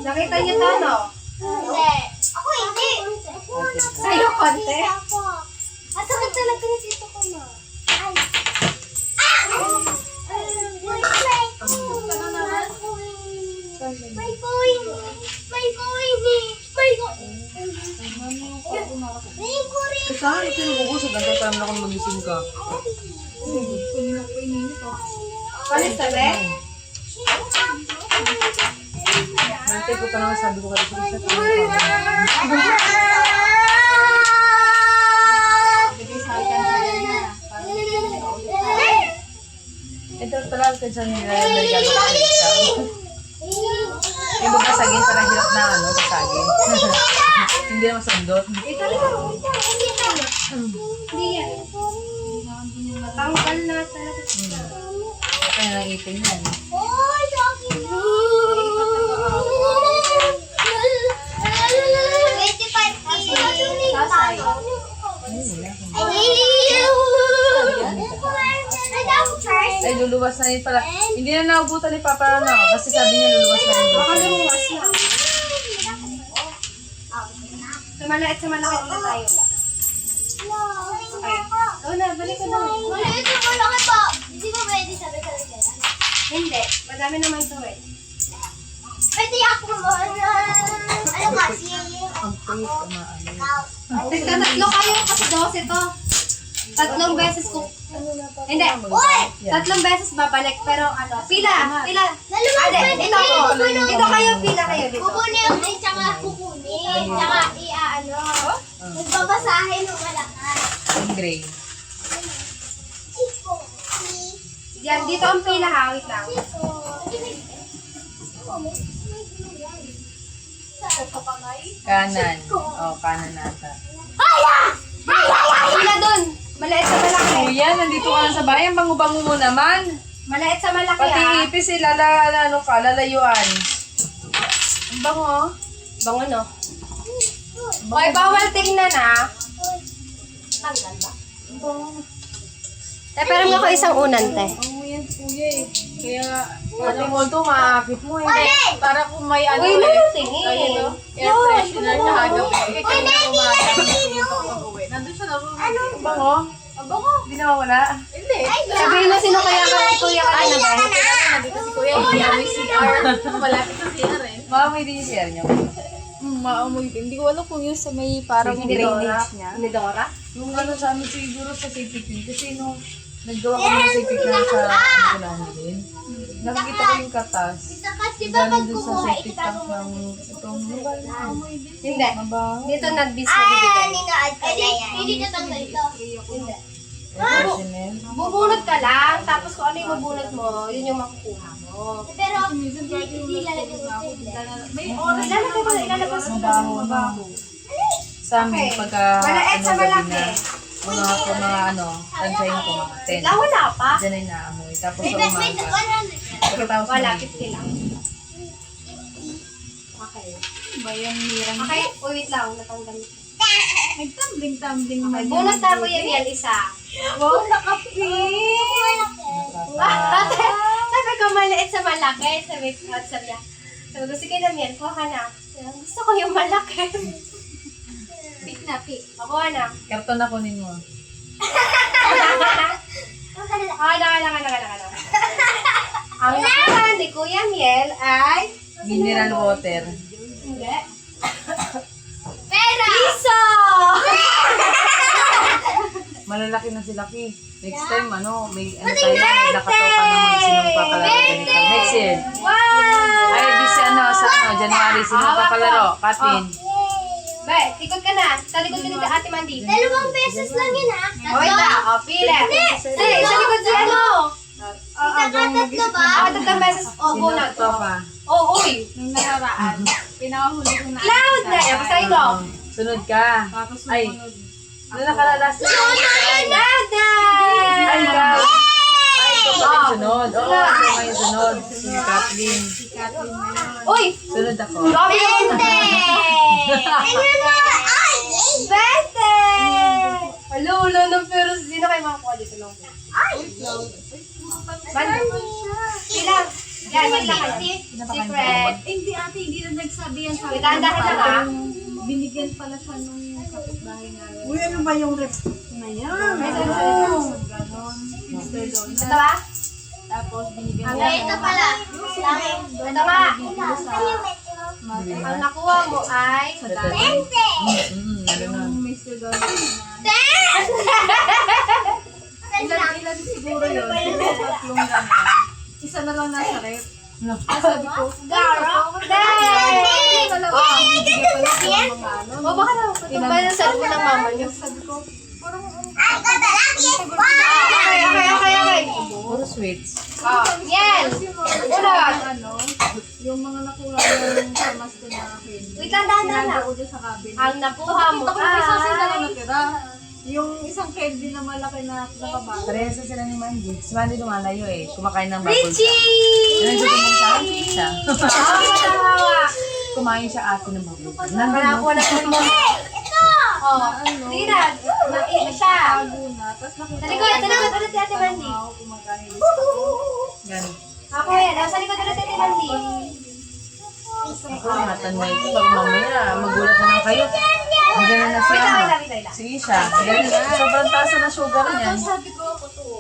Nakita niyo to, no? Hindi. Ako hindi. Sa'yo, konti. Sakit talaga ni tito ko na. Ay. May coin. May coin eh. May coin. May coin. Saan ito nagugusog? Ganda pa naman ako magising ka. Panis na, be? Nantay ko pa naman sabi ko kasi siya. Ito talaga ka dyan nilalagay ko sa yung magkasagin para hirap na kasagin. Hindi na masundot. Ito lang. Hindi yan. Matanggal na talaga. Kaya nang ipin yan. Oy, akin na. 25 Sasay. Ay, luluwas na yun pala. Hindi na naubutan ni Papa kasi sabi niya luluwas na yun. Baka lumuwas na. Sa malaki ulit tayo. Oo na, balik ka daw. Hindi mo pwede sabi-sabi kaya? Hindi, madami naman to eh. Pwede ako mo na... Ano kasi? Ang pait, maano. Tatlo kayo kasi 12 to. Tatlong beses ko. Hindi. Uy! Tatlong beses babalik pero pila. Naluwag Ade, pwede. ito ko. Dito kayo, pila kayo dito. Kukunin yung plate tsaka kukunin. Tsaka magbabasahin ng malakas. Ang gray. Yan, dito ang pila ha. Wait lang. Kanan. Kanan nata. Pila dun. Maliit sa malaki. Kuya, nandito ka lang sa bayan. Bango-bango mo naman. Maliit sa malaki Pati ha. ipis lalayuan. Ang bango. Bango no? Okay, bawal tingnan ha. Tanggal ba? Pero nga ako isang unan, te. Ang yan, kuya eh. Kaya, pati mo ito, maakit mo eh. Para kung may Uy, tingin. air freshener na hagap eh. Kaya na umaga. Nandun siya na. Ang bango. Ang bango. Hindi na mawala. Hindi. Sabihin mo sino kaya ka ni Kuya ka na ba? Nandito si kuya. May CR. Malapit sa CR eh. Maamoy din yung CR niya. Maamoy din. Hindi ko alam kung yung sa may parang drainage niya. Ni Dora? Yung sa amin siguro sa safety pin. Kasi nung naggawa ko ng safety pin sa ano din. Nakikita ko yung katas. Di ba Galing dun sa magkukuha safety tank ng itong lugar na. Hindi. Mabaho. Dito nag-bis na bibigay. Ninood ko na yan. Hindi ka tanggal ito. Hindi. Air freshener. Bubunot ka lang, tapos kung ano yung mabunot mo, yun yung makukuha mo. Pero hindi lalagyan mo ito. May Ilalabas mo kasi mabaho. mabaho. Sa amin, Okay. pagka Malait sa gabi malaki. na, mga tansayin ko mga 10. Wala pa. Diyan ay naamoy. Tapos May sa 100 umaga. Pagkatapos Wala, ng 50 lang. Okay. Bayan hirang. Okay, wait lang, natanggal. Nagtambling-tambling Okay, bunot na po yan isa. Wow, nakapi! Sabi ko maliit sa malaki. Sabi niya. Sabi ko, sige lang yan, kuha ka na. Gusto ko yung malaki. Pick na, pick. Ako na. Karton na kunin mo. Ang nakuha ni Kuya Miel ay Mineral water. hindi. Pera! Piso! Malalaki na si Lucky. Next time, tayo, nakatoka naman sinong papalaro ganito. Next year. Wow! Ay, di sa January, sinong papalaro? Katin. Be, ikot ka na. Talikod ka ni Ate Mandy. 2 beses lang yun ha. Okay na, o, pila. Hindi, sa likod si ano. Tatlo ba? Tatlong beses. O, bunot. Ito pa. O, uy. Nung nakaraan, pinakahuli ko na. Loud na. Yan, basta ito. Sunod ka. Tapos Ay, sumunod. ano nakalalas? Daday! Ay, ikaw. Ay, ito pa rin sunod. Oo, ito nga yung sunod. Si Kathleen. Uy! Sunod ako. Grabe naman. Ayun na! Ay! Bete! Hello, no, pero sino kayo makakuha dito lang? Ay! Pila. Yan, wait lang. Secret. Hindi ate, hindi na nagsabi yan sa akin. Dahan-dahan lang, ah. Binigyan pala siya nung kapitbahay namin. Uy, ano ba yung rep na yan? Ganon. Mr. Don. Ito ba? Tapos binigyan Ang niya. Ito pala. Ito ba? Sa Ang nakuha mo ay... Sa dati. Yung Mr. Don na ilan siguro yun. Tatlong gano'n. Isa na lang nasa rep. Sabi ko, Dahil! talaga, bibigyan pala ko ng mga ano. O baka naman, ito ba yung sabi ng mama niyo? Sabi ko, parang Okay. Puro sweets. Oh, yan! Ulat! yung mga nakuha yung pharmacy na akin. Wait lang, dahan-dahan lang. Tinago ko dyan sa cabinet. Ang nakuha mo Nakita ko yung isang sila na ay... natira. Yung isang candy na malaki na nakabalo. Parehas na sila ni Mandy. Si Mandy lumalayo eh. Kumakain ng bubble tea. Richie! Nagtutumong sa akin siya. Matawa. Kumain siya akin ng bubble tea. Wala Nandun ko na po mo. Oh, sige na. Maiit siya. Tago na. Tapos nakita Talikod ulit si Ate Mandy. ako kumakain. Ganun. Ako yan. Sa likod ulit Ate Mandy. Ako ingatan mo ito. Pag mamaya, magulat na lang kayo. Ang ganun na siya. Wait lang. Sige siya. Ganun. Sobrang taas na sugar niyan. Tapos sabi ko,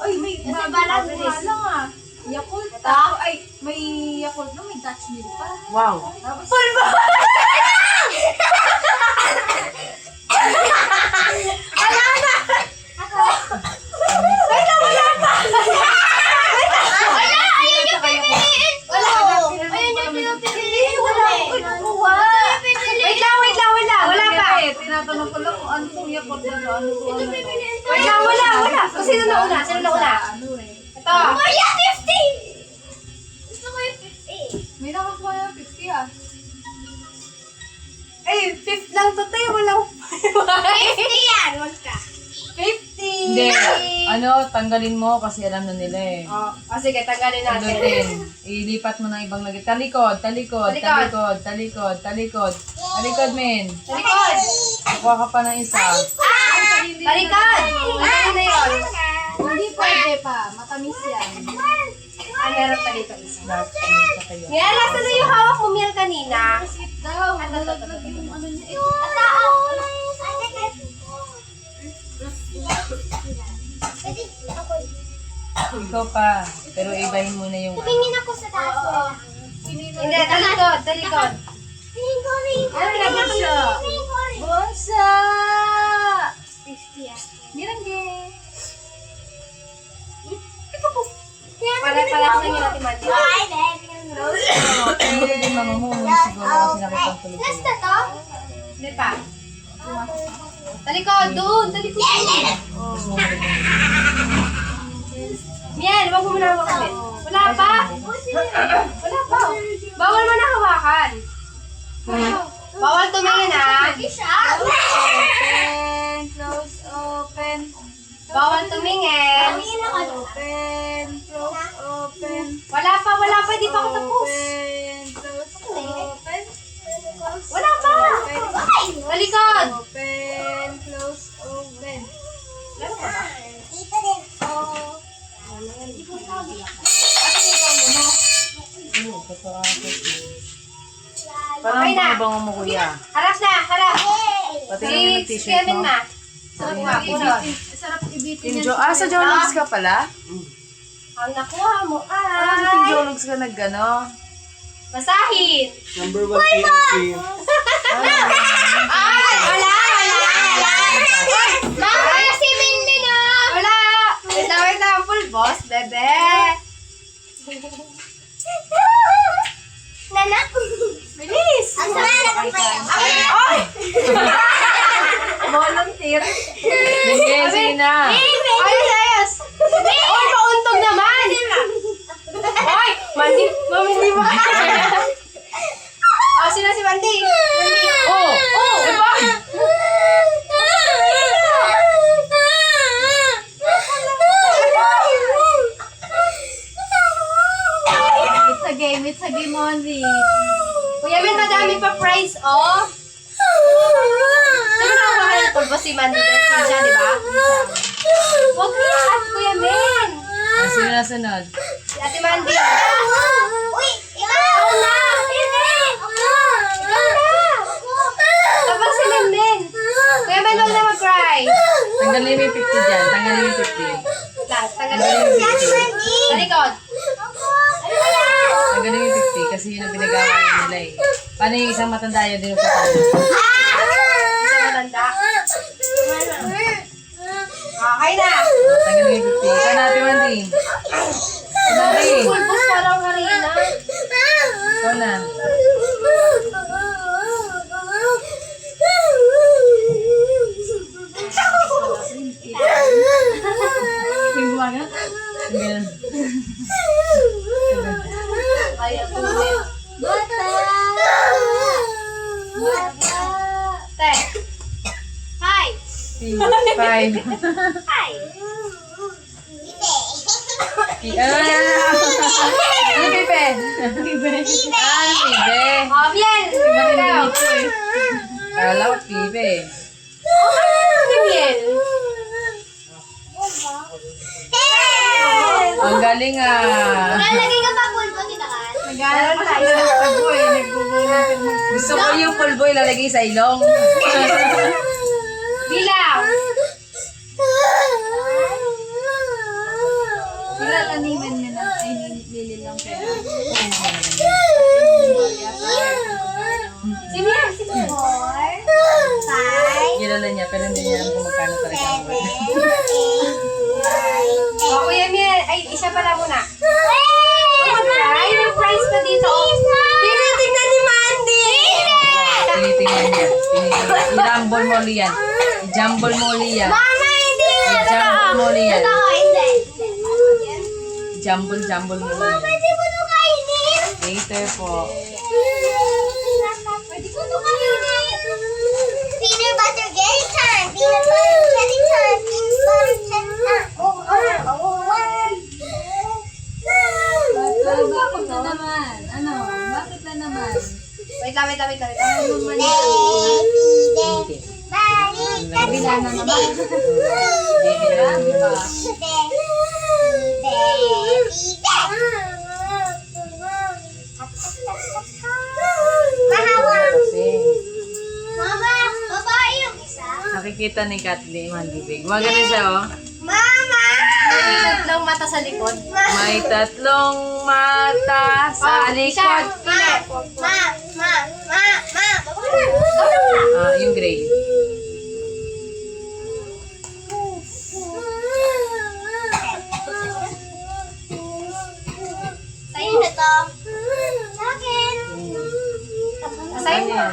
ay may balat, balat bilis. lang ah. Yakult. Ito? Ay, may Yakult na, may Dutch milk pa. Wow. Tapos, Wala pa. tinatanong ko lang kung ano itong Yakult na to, ano to, ano to. Wala. Kung sino na una? Ano eh. Ito. May nakakuha yung 50 ah. Ay, fifth lang to tayo. Walang 50. Hindi. Ano, tanggalin mo kasi alam na nila eh. Oh, sige, tanggalin natin. Pindutin. Ilipat mo ng ibang lagay. Talikod, men. Talikod. Kukuha ka pa ng isa. Talikod. Ano na yun? Hindi pwede pa, matamis yan. Ah, meron pa dito isa. Lahat, ano pa kayo. Yan, nasa na yung hawak mo meal kanina. Sit daw, nalaglag yung ano niya. Ito, Ikaw pa. Pero ibahin mo na yung... Tingin ako sa taas. Hindi, talikod. Tingin ko rin. Ano pinagyan siya? Tingin ko rin. Bonsa! 50 ah. Mirangge! Pare-pareho na yun natin, Mandy. Ay, baby. Hindi din mama mo. Siguro kasi nakitang tuloy Last kayo. na to? Hindi pa. Talikod, doon. Talikod. Miel, wag mo muna hawakan. Wala pa. Bawal mo na hawakan. Bawal tumingin, ha? Open, close, open. Bawal tumingin. Open, close, open. Wala pa. Di pa ako tapos. Open, close, open. Wala pa. Talikod. Open, close, open. Dito din. Parang Okay na. bango mo kuya. Harap na, harap. Pati na yung Si t-shirt Kevin mo. na. Sarap punod. Sarap ibitin yan. Sa Jologs ka pala? Ang nakuha mo Parang ay... Jologs ka nag-ano? Basahin. Number 1 PNP. Ay, wala. Mama, si Mindy na. Wala. Wait lang, full boss, bebe. Nanak. Bilis. Ang sama na ko pa yan. Ay! Volunteer. Sige na. Ayos. Ay, pauntog naman. Ay, Mandy. Mami, ba? Oh, sino si Mandy? Oh! Diba? It's a game only. Kuya Ben, madami pa prize, oh. Sino na ang mahal ng pulbo si Mandy? Siya, di ba? Huwag na, Kuya Ben. Sino na sunod? Si Ate Mandy. Uy, kasi yun ang pinagawa nila eh. Paano yung isang matanda yun din yung patalo? Isang matanda. Okay na. Tanggal yung 50. Ikaw natin, Mandy. Mandy. Pulbos parang harina. Ikaw na. Yung gumaga. Ganun. Ay, ang tulit. Bata. Bata. Te. Hi. 5. Hi. Ano pipe? Ah, pipe. Oh, bien. Ikaw. Kala ko pipe. Ano bien? Ang galing ah. Lalagay ka pa pulbo, tita Kat? Nag-aaral pa siya ng tago eh. Nagbubulan ka ng Gusto ko yung pulbo ilalagay sa ilong. Bilang. Nilalaniman niya na. Ay, nilili lang kaya. Sino yan? Sino yan? 4, 5, Kilala niya pero hindi niya alam kung magkano talaga ang word. 8, 9, 10. Oh, Kuya Miel. Ay, isa pala muna. Ay, may prize pa dito. Tinitingnan ni Mandy. Tinitingnan niya. I-jumble mo ulit yan. I-jumble mo ulit yan. Mama, hindi! I-jumble mo ulit yan. Totoo, hindi. Jumble mo ulit yan. Pwede ko ito kainin? Later po. Pwede ko ito kainin? Peanut butter jelly time! Peanut butter jelly time! Peanut butter jelly time! Bakit na naman? Ano? Bakit na naman? Wait lang. Kabila na naman. Di ba? Mahawak! Kasi Mama, babae yung isa. nakikita ni Kathleen Mandibig. Maganda siya oh. Mama! May tatlong mata sa likod. May tatlong mata sa likod. Ma! Ah, yung gray. Sa'yo na to. Sa akin. Sa'yo Ano mo. yan?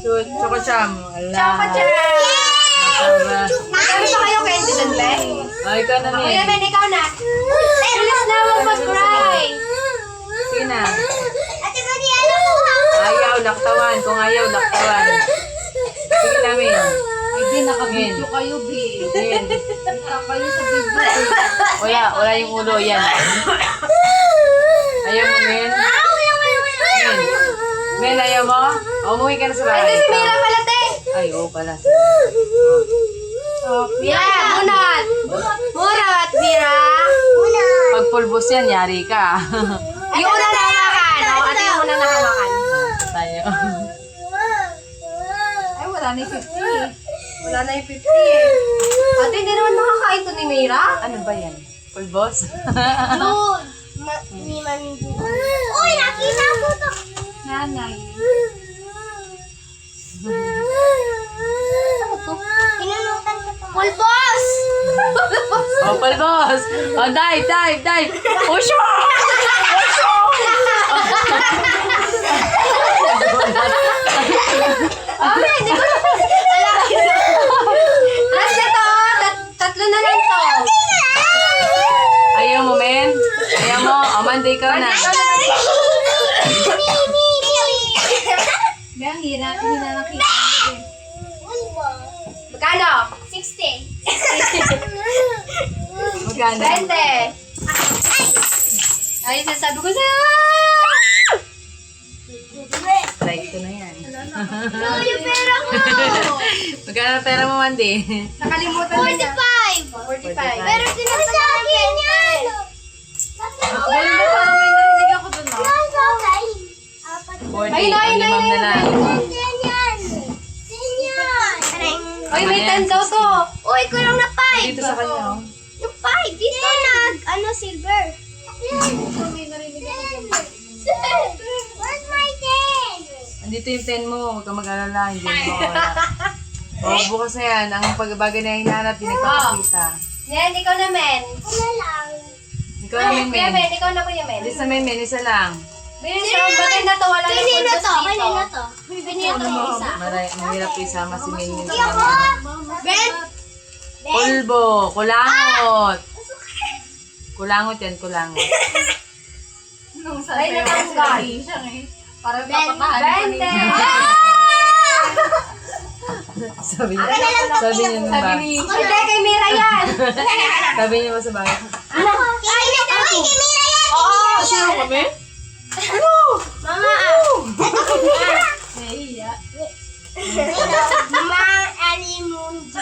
Choco cham. Ala. Choco Jam. Masarap. Magkano pa kayo kay Dylan, Be? Ay, ikaw na Kuya niya. Ben, ikaw na. Bilis na, huwag mag-cry. Sige na. Ate ba di ano ko Ayaw, laktawan. Kung ayaw, laktawan. Sige namin. Ay, di nakabidyo kayo, B. Yan. Kita kayo sa video. Wala yung ulo. Yan. Ayaw mo, men. Men. Men, ayaw mo? O, umuwi ka na sa Ay, bahay. ito si Mira pala, te. Ay, oo pala. Mira, bunot. Bunot, Mira. Pag pulbos yan, yari ka. Yung una na hawakan. O, ate yung una na hawakan. Tayo. Ay, wala na yung 50. Wala na yung 50 eh. Ate, hindi naman makakain to ni Mira. Ano ba yan? Pulbos? Doon. Ni Mandy. Uy, nakita ko to. Nanay. Pinunutan ko to. Pulbos! Oh, pulbos! Oh, dive! Usyo! Usyo! Okay, hindi ko na. Last na to. Tatlo na lang to. Ayaw mo, men? Ayaw mo? O, Monday ka na. Kaya ang hirap. Hindi na nakita. Magkano? 60. Magkano? 20. Ay, sasabi ko sa'yo. Like ko na yan. Uy, yung pera ko. Magkano pera mo, Monday? Nakalimutan na niya. 45. 45. Pero sinasabi yan. Ganda, parang may narinig ako dun, no? 40. Ay, nine, Limam na lang. Uy, may 10 daw to. Uy, kulang na 5. Dito sa kanya, oh. Yung 5. Dito silver. May narinig ako dun. Dito yung pen mo. Huwag kang mag-alala. Hindi mo mawala. Bukas na yan. Ang pagbagay na hinahanap, pinagpapakita. Yan, ikaw na, men. Ano lang? Ikaw na, Kuya men. men, ikaw na, kuya men. Isa, men. Isa lang. Bilis mo, maganda to, wala Kanino pulbos to? dito. Kanino to? Kanino to isa? Mahirap isama si men. Ako! Ben! Pulbo. Kulangot. Kulangot yan, kulangot. Nung sa Ay, natanggal. siya eh. Parang Ben. papatahan Bente! Sabi niya. Sabi niya nung Sabi ba? ni Hindi, kay Mira yan. Sabi niya ba sa bagay? Kanino to? Uy, Kimira yan! Oo, Sino kami? Mama! Nahiya. Mama, Alimundo.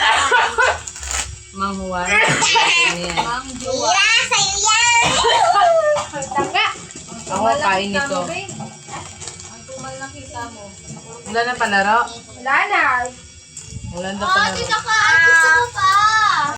Mang Juan. Ano yan? Mang Juwa. Mira, sa'yo yan! tangga. Ako kain nito. Ang tumal na kita mo. Wala na palaro. Wala na. Wala na Oh, palaro. tita ka! Gusto mo pa?